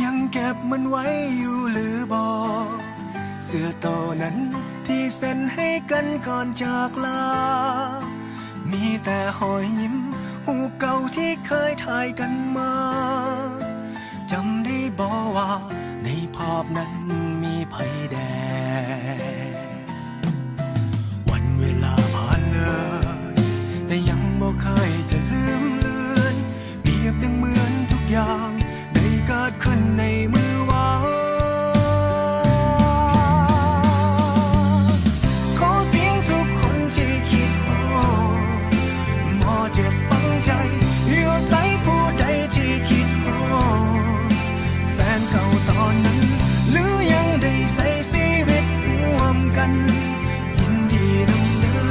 ยังเก็บมันไว้อยู่หรือบอกเสื้อตัวนั้นที่เซ็นให้กันก่อนจากลามีแต่หอยยิ้มหูเก่าที่เคยถ่ายกันมาจำได้บอกว่าในภาพนั้นมีไผแดงวันเวลาผ่านเลยแต่ยังบ่เคยจะลืมเลือนเปรียบดังเหมือนทุกอย่างได้เกิดขึ้นในมือวานขอเสียงทุกคนที่คิดฮอดหมอเจ็บฝังใจอยู่ใส่ผู้ใดที่คิดฮอดแฟนเก่าตอนนั้นหรือยังได้ใส่ชีวิตร่วมกันยินดีนำเด้อ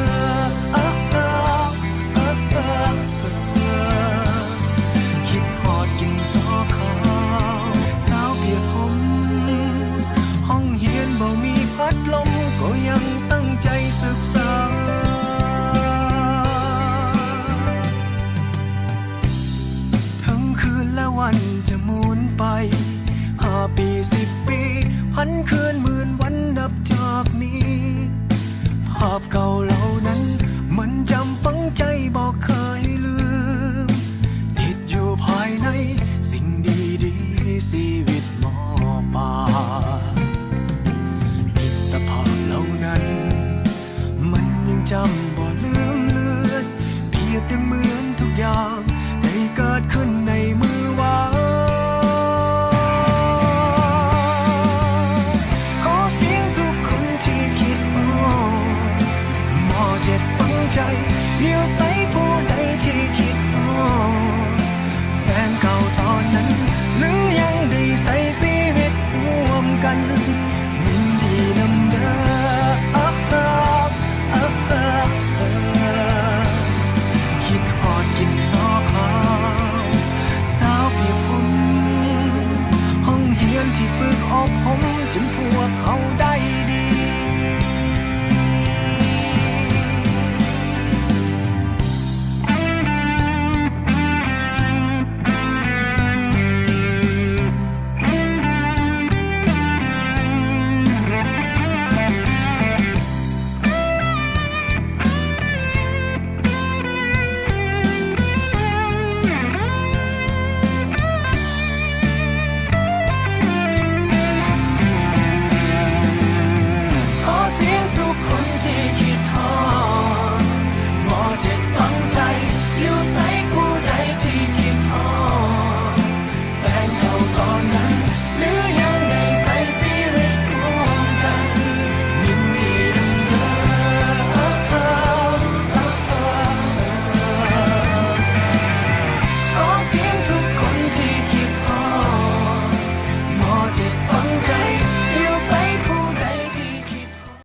คิดฮอดกินซอขาวสาวเปียกผมห้องเฮียนบ่มีพัดลมก็ยังตั้งใจศึกษาทั้งคืนและวันจะหมุนไป5 ปี10 ปีพันคืนหมื่นวันนับจากนี้ภาพเก่า